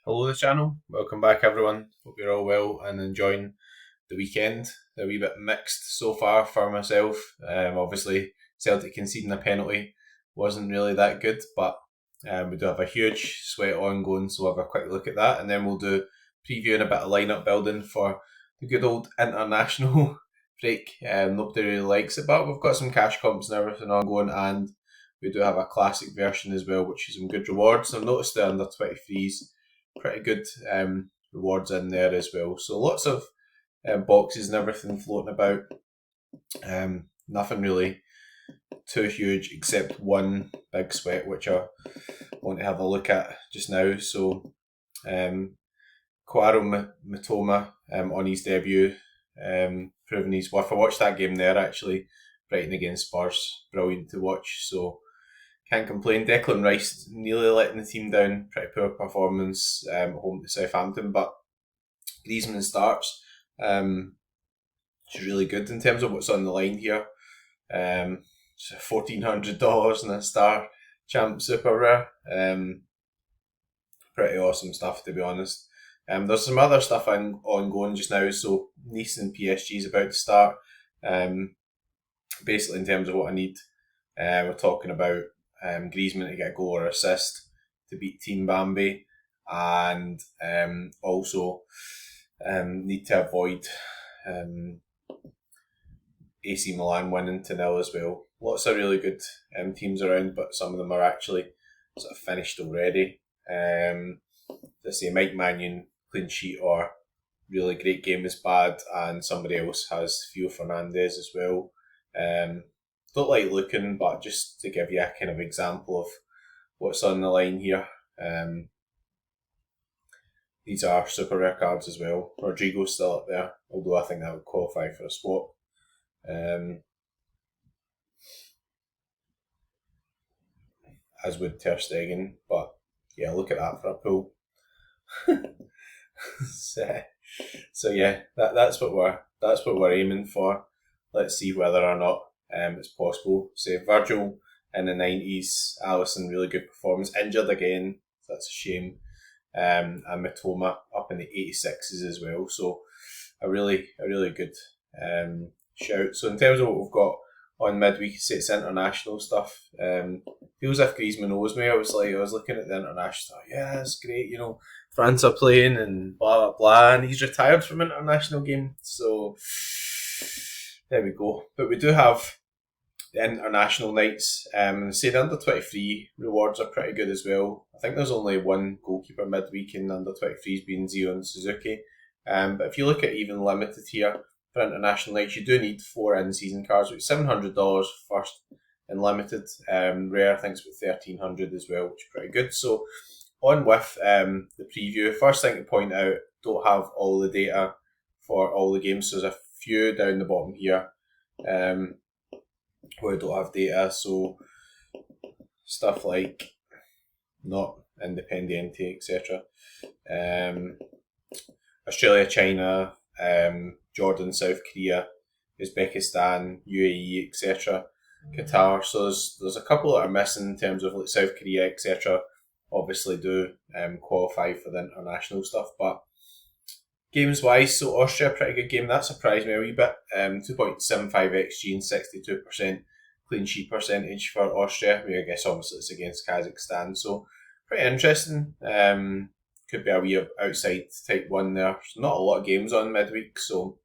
Hello the channel, welcome back everyone. Hope you're all well and enjoying the weekend. A wee bit mixed so far for myself. Obviously Celtic conceding a penalty wasn't really that good, but we do have a huge sweat ongoing, so we'll have a quick look at that and then we'll do previewing a bit of lineup building for the good old international break. Nobody really likes it, but we've got some cash comps and everything ongoing, and we do have a classic version as well, which is some good rewards. I've noticed the under 23s pretty good rewards in there as well. So lots of boxes and everything floating about. Nothing really too huge except one big sweat, which I want to have a look at just now. So Kwaro Matoma on his debut, proving his worth. I watched that game there actually, Brighton against Spurs, brilliant to watch. So can't complain. Declan Rice nearly letting the team down. Pretty poor performance home to Southampton, but Griezmann starts. Which is really good in terms of what's on the line here. So $1,400 in a star champ super rare. Pretty awesome stuff, to be honest. There's some other stuff ongoing just now. So Nice and PSG is about to start. Basically, in terms of what I need, we're talking about Griezmann to get a goal or assist to beat Team Bambi, and also need to avoid AC Milan winning to nil as well. Lots of really good teams around, but some of them are actually sort of finished already. Let's say Mike Mannion clean sheet or really great game is bad, and somebody else has Theo Fernandez as well. Don't like looking, but just to give you a kind of example of what's on the line here. These are super rare cards as well. Rodrigo's still up there, although I think that would qualify for a swap. As would Ter Stegen, but yeah, look at that for a pull. so yeah, that's what we're aiming for. Let's see whether or not it's possible. Say Virgil in the 90s, Alisson really good performance, injured again, so that's a shame. And Matoma up in the 86s as well. So a really good shout. So in terms of what we've got on midweek, it's international stuff. Feels as if Griezmann knows me. I was looking at the international stuff. Yeah, it's great. France are playing and blah blah blah, and he's retired from international game. So there we go. But we do have the international nights. Say the under 23 rewards are pretty good as well. I think there's only one goalkeeper midweek in under 23s being Zion Suzuki. But if you look at even limited here for international nights, you do need 4 in-season cards, which is $700 first in limited. Rare, I think it's about $1,300 as well, which is pretty good. So on with the preview. First thing to point out, don't have all the data for all the games. So there's a few down the bottom here where I don't have data. So stuff like not Independiente, etc. Australia, China, Jordan, South Korea, Uzbekistan, UAE, etc. Qatar. So there's a couple that are missing in terms of like South Korea, etc. Obviously do qualify for the international stuff, but games wise, so Austria, pretty good game. That surprised me a wee bit. 2.75 XG and 62% clean sheet percentage for Austria. I guess obviously it's against Kazakhstan, so pretty interesting. Could be a wee outside type one there. So not a lot of games on midweek, so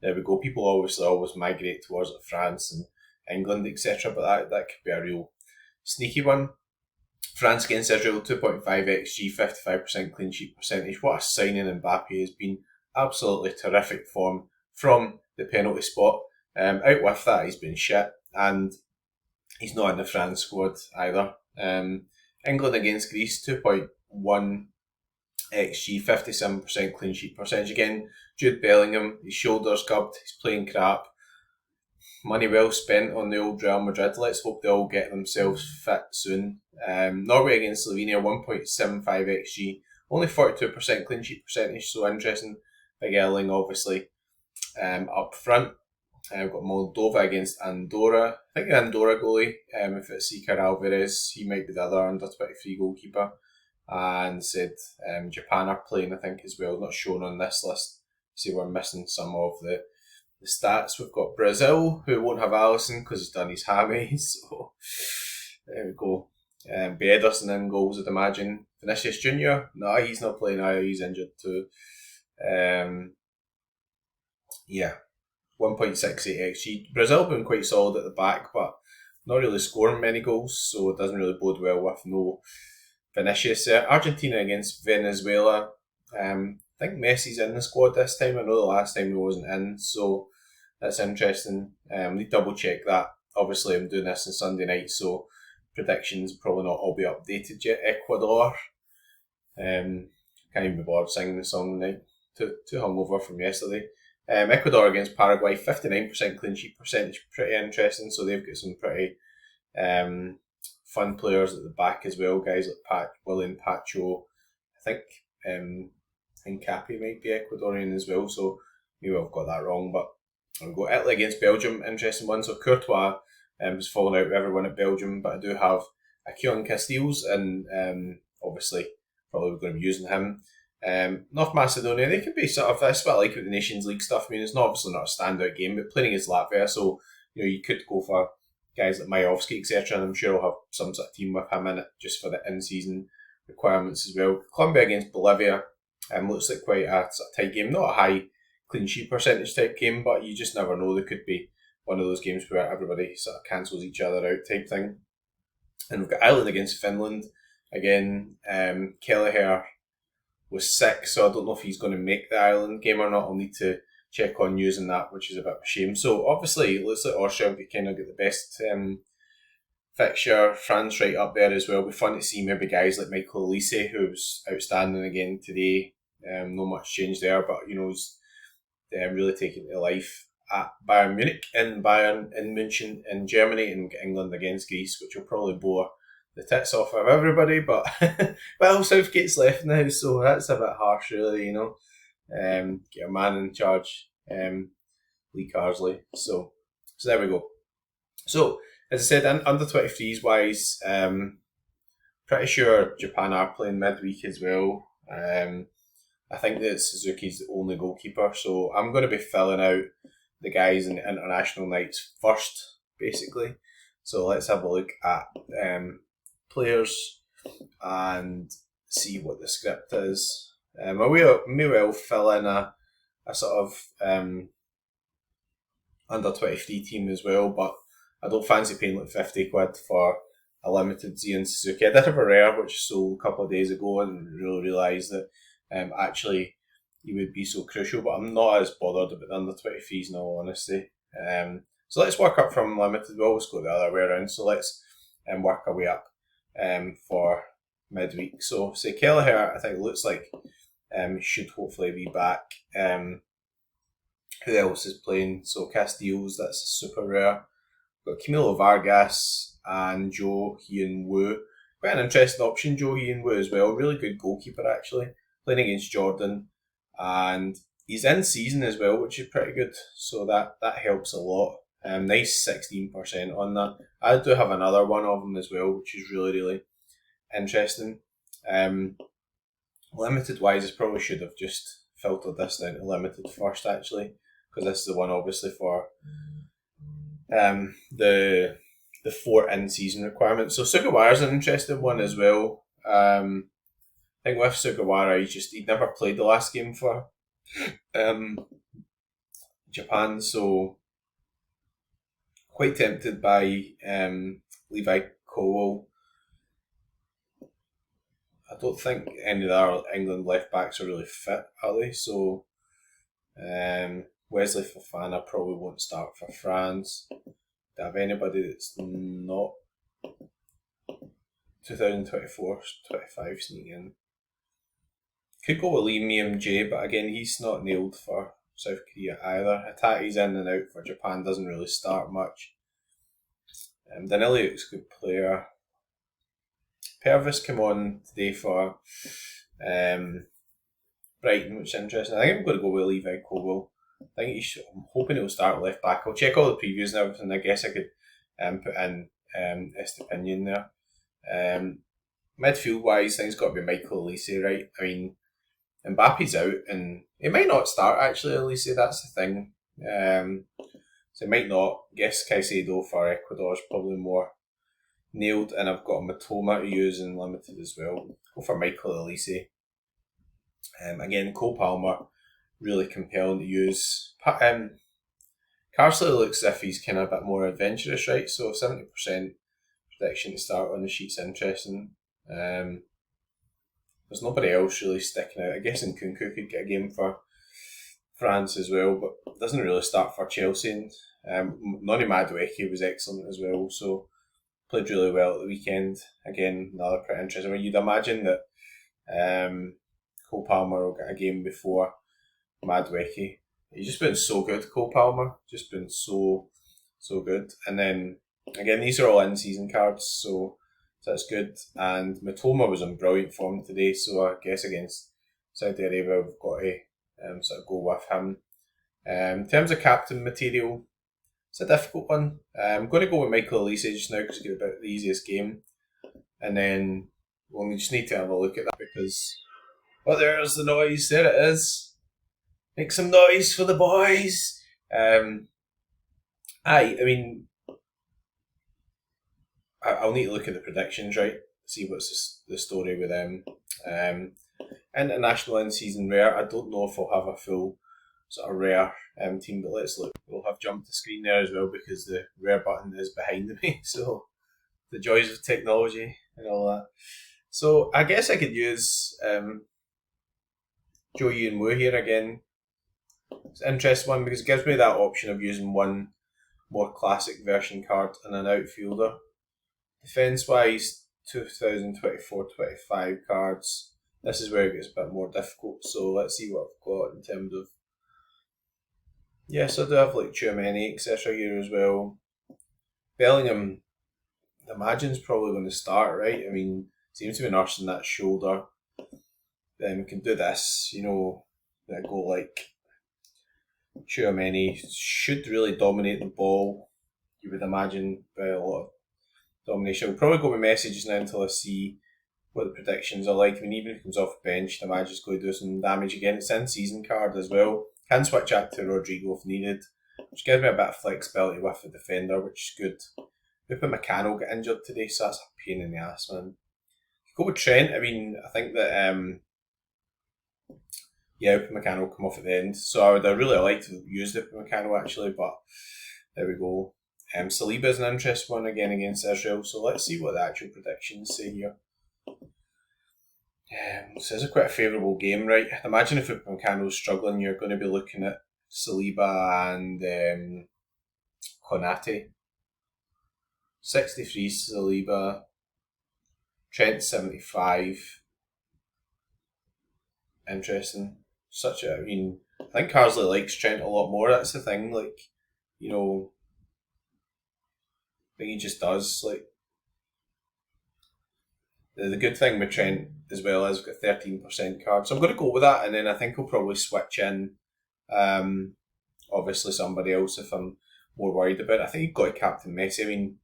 there we go. People obviously always migrate towards like France and England, etc. But that could be a real sneaky one. France against Israel, 2.5 XG, 55% clean sheet percentage. What a signing Mbappe has been. Absolutely terrific form from the penalty spot. Out with that, he's been shit. And he's not in the France squad either. England against Greece, 2.1 XG, 57% clean sheet percentage. Again, Jude Bellingham, his shoulders gubbed, he's playing crap. Money well spent on the old Real Madrid. Let's hope they all get themselves fit soon. Norway against Slovenia, 1.75 XG, only 42% clean sheet percentage, so interesting. Big Erling, obviously, up front. We've got Moldova against Andorra. I think the Andorra goalie, if it's Iker Alvarez, he might be the other under 23 goalkeeper. and said Japan are playing, I think, as well, not shown on this list. See, we're missing some of the stats. We've got Brazil, who won't have Alisson because he's done his hammy, so there we go. Be Ederson in goals, I'd imagine. Vinicius Junior, no, he's not playing either, he's injured too. Yeah, 1.68 XG. Brazil been quite solid at the back, but not really scoring many goals, so it doesn't really bode well with no Vinicius there. Argentina against Venezuela. I think Messi's in the squad this time. I know the last time he wasn't in, so that's interesting. Need to double check that. Obviously, I'm doing this on Sunday night, so predictions probably not all be updated yet. Ecuador. Can't even be bothered singing the song tonight. Too hungover from yesterday. Ecuador against Paraguay, 59% clean sheet percentage, pretty interesting. So they've got some pretty fun players at the back as well. Guys like William Pacho, I think Hincapi might be Ecuadorian as well. So maybe I've got that wrong, but I'll go Italy against Belgium, interesting one. So Courtois has fallen out with everyone at Belgium, but I do have Keon Castells, and obviously probably going to be using him. North Macedonia, they could be sort of, that's what I like with the Nations League stuff. I mean, it's obviously not a standout game, but playing against Latvia, so you could go for guys like Majovski, etc., and I'm sure I'll have some sort of team with him in it just for the in-season requirements as well. Colombia against Bolivia looks like quite a sort of tight game, not a high clean sheet percentage type game, but you just never know. There could be one of those games where everybody sort of cancels each other out type thing. And we've got Ireland against Finland. Again, Kelleher was sick, so I don't know if he's going to make the Ireland game or not. I'll need to check on using that, which is a bit of a shame. So obviously, it looks like Austria could kind of get the best fixture. France right up there as well. It'll be fun to see maybe guys like Michael Elise, who's outstanding again today. No much change there, but he's really taking to life at Bayern Munich, in München in Germany, and England against Greece, which will probably bore the tits off of everybody, but well, Southgate's left now, so that's a bit harsh, really. Get a man in charge, Lee Carsley. So there we go. So as I said, under 23s wise, pretty sure Japan are playing midweek as well. I think that Suzuki's the only goalkeeper, so I'm going to be filling out the guys in the international nights first, basically. So let's have a look at players and see what the script is. I may well fill in a sort of under 23 team as well, but I don't fancy paying like 50 quid for a limited Zian Suzuki. I did have a rare which sold a couple of days ago and really realised that actually he would be so crucial, but I'm not as bothered about the under 23s in all honesty. So let's work up from limited. We'll always go the other way around, so let's work our way up for midweek. So say Kelleher, I think it looks like should hopefully be back. Who else is playing? So Castells, that's a super rare. We've got Camilo Vargas and Jo Hyun Woo. Quite an interesting option, Jo Hyun Woo as well. Really good goalkeeper actually. Playing against Jordan. And he's in season as well, which is pretty good. So that helps a lot. Nice 16% on that. I do have another one of them as well, which is really, really interesting. Limited wise, I probably should have just filtered this down to limited first actually, because this is the one obviously for the 4 in-season requirements. So Sugawara's an interesting one as well. I think with Sugawara, he'd never played the last game for Japan, so quite tempted by Levi Colwill. I don't think any of our England left backs are really fit, are they? So Wesley Fofana probably won't start for France. Do I have anybody that's not 2024-25 sneaking in? Could go with Lee Myung-jae, but again, he's not nailed for South Korea either. Hatate's in and out for Japan, doesn't really start much. Daniliuk's a good player. Pervis came on today for Brighton, which is interesting. I think I'm going to go with Levi Colwill. I'm hoping he'll start left back. I'll check all the previews and everything. I guess I could put in Estepinian there. midfield wise, things got to be Michael Elise, right? I mean, Mbappe's out, and he might not start actually. Elise, that's the thing. So he might not. I guess Caicedo for Ecuador is probably more nailed, and I've got Matoma to use in limited as well. Go for Michael Elise. Again, Cole Palmer, really compelling to use. Carsley looks as if he's kind of a bit more adventurous, right? So 70% prediction to start on the sheet's interesting. There's nobody else really sticking out. I guess Nkunku could get a game for France as well, but doesn't really start for Chelsea. Noni Madueke was excellent as well, so played really well at the weekend. Again, another pretty interesting one. You'd imagine that Cole Palmer will get a game before Madueke. He's just been so good, Cole Palmer. Just been so good. And then, again, these are all in-season cards, so that's good. And Matoma was in brilliant form today, so I guess against Saudi Arabia, we've got to sort of go with him. In terms of captain material, it's a difficult one. I'm going to go with Michael Elise just now because he's got about the easiest game. And then we just need to have a look at that because... Oh, there's the noise. There it is. Make some noise for the boys. I mean, I'll need to look at the predictions, right? See what's the story with them. International in-season rare. I don't know if I'll have a full sort of rare team, but let's look. We'll have jumped the screen there as well because the rare button is behind me. So the joys of technology and all that. So I guess I could use Joe Ian Wu here again. It's an interesting one because it gives me that option of using one more classic version card and an outfielder. Defence wise, 2024-25 cards. This is where it gets a bit more difficult. So let's see what I've got in terms of. Yes, I do have like Tchouaméni, etc. here as well. Bellingham, I imagine is probably going to start, right? I mean, seems to be nursing that shoulder. Then we can do this, go like Tchouaméni should really dominate the ball. You would imagine by a lot of domination. We'll probably go with Messi just now until I see what the predictions are like. I mean, even if he comes off the bench, the imagine he's going to do some damage again. It's in season card as well. Can switch out to Rodrigo if needed, which gives me a bit of flexibility with the defender, which is good. Upamecano got injured today, so that's a pain in the ass, man. Go with Trent. I mean, I think that Upamecano will come off at the end. So I would really like to use Upamecano actually, but there we go. Saliba is an interesting one again against Israel, so let's see what the actual predictions say here. This is quite a favourable game, right? Imagine if Upamecano's struggling, you're going to be looking at Saliba and Konate. 63 Saliba, Trent 75. Interesting. I think Carsley likes Trent a lot more. That's the thing. I think he just does. The good thing with Trent as well is we've got 13% card. So I'm going to go with that, and then I think I'll probably switch in, obviously somebody else if I'm more worried about it. I think you've got to captain Messi. I mean,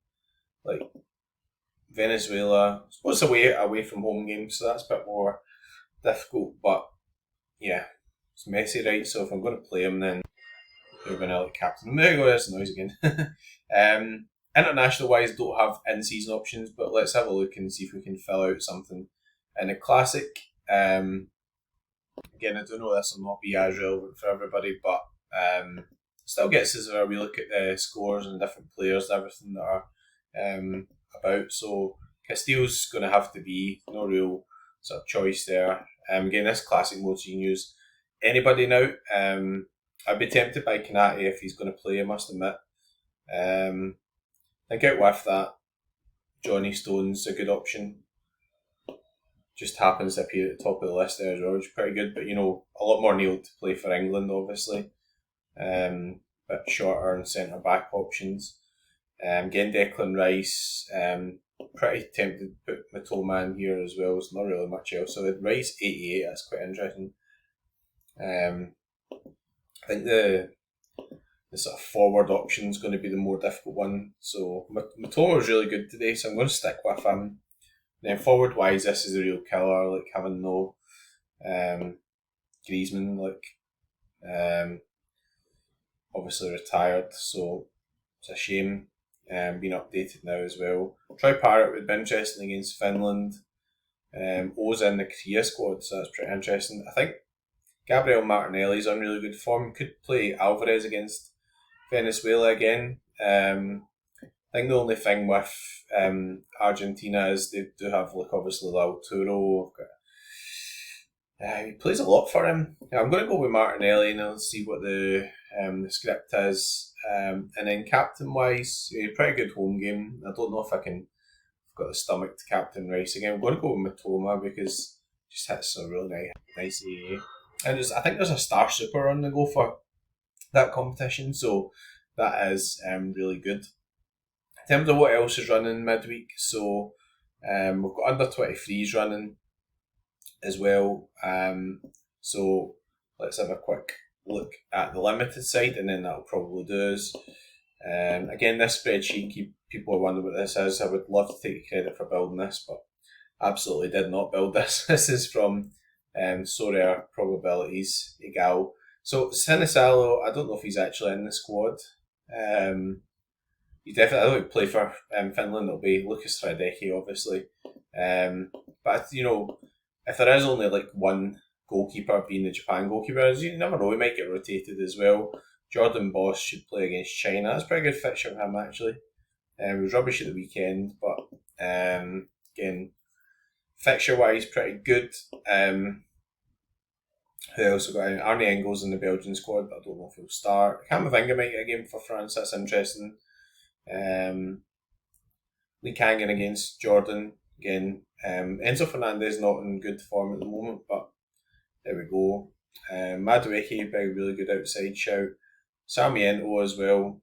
Venezuela, I suppose away from home games, so that's a bit more difficult, but yeah, it's Messi, right? So if I'm going to play him, then you're going to captain him. There you go, there's the noise again. International wise, don't have in-season options, but let's have a look and see if we can fill out something in a classic. Again, I don't know this will not be as relevant for everybody, but still gets us where we look at the scores and different players and everything that are about. So Castillo's going to have to be no real sort of choice there. Again, this classic mode so you can use anybody now. I'd be tempted by Konate if he's going to play, I must admit. I think out with that, Johnny Stone's a good option. Just happens to appear at the top of the list there as well, which is pretty good. But a lot more nailed to play for England, obviously. Bit shorter and centre back options. Again, Declan Rice. Pretty tempted to put Matoma in here as well. It's not really much else. So with Rice 88, that's quite interesting. I think the sort of forward option is going to be the more difficult one. So Matoma was really good today, so I'm going to stick with him. then forward wise, this is a real killer. Like having no Griezmann, obviously retired, so it's a shame. Being updated now as well. Troy Parrott would be interesting against Finland. O's in the Korea squad, so that's pretty interesting. I think Gabriel Martinelli's on really good form. Could play Alvarez against Venezuela again. I think the only thing with Argentina is they do have obviously Lautaro. He plays a lot for him. I'm going to go with Martinelli and I'll see what the script is. And then captain wise, pretty good home game. I don't know if I've got the stomach to captain Rice again. I'm going to go with Matoma because he just hits a really nice AA. And I think there's a Star Super on the go for that competition, so that is really good. In terms of what else is running midweek, so we've got under 23s running as well. So let's have a quick look at the limited side, and then that'll probably do us. Again, this spreadsheet, people are wondering what this is. I would love to take credit for building this, but absolutely did not build this. This is from Sorare probabilities egal. So Sinisalo, I don't know if he's actually in the squad. He definitely, I don't play for Finland. It'll be Lucas Hradecki, obviously. But if there is only like one goalkeeper being the Japan goalkeeper, you never know, he might get rotated as well. Jordan Boss should play against China. That's a pretty good fixture for him actually. He was rubbish at the weekend, but again, fixture wise, pretty good. Who else have got? Arne Engels in the Belgian squad, but I don't know if he'll start. Camavinga might get a game for France. That's interesting. Lee Kangen against Jordan again. Enzo Fernandez not in good form at the moment, but there we go. Madueke, really good outside shout. Sarmiento as well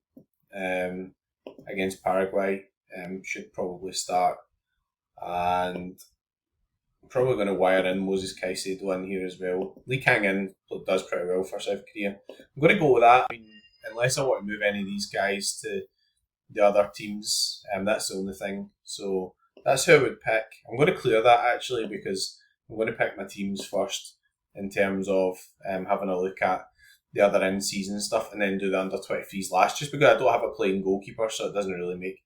against Paraguay should probably start, and I'm probably going to wire in Moses Caicedo in here as well. Lee Kang-in does pretty well for South Korea. I'm going to go with that. I mean, unless I want to move any of these guys to the other teams, that's the only thing. So that's who I would pick. I'm going to clear that actually because I'm going to pick my teams first in terms of having a look at the other in-season stuff and then do the under-23s last, just because I don't have a playing goalkeeper, so it doesn't really make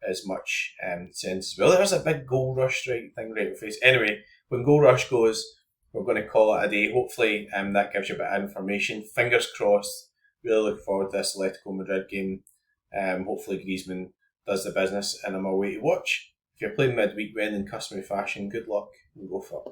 as much sense as well. There's a big goal rush thing right in the face. Anyway, when goal rush goes, we're going to call it a day. Hopefully that gives you a bit of information. Fingers crossed. Really looking forward to this Atletico Madrid game. Hopefully Griezmann does the business and I'm away to watch. If you're playing midweek then in customary fashion, good luck and go for it.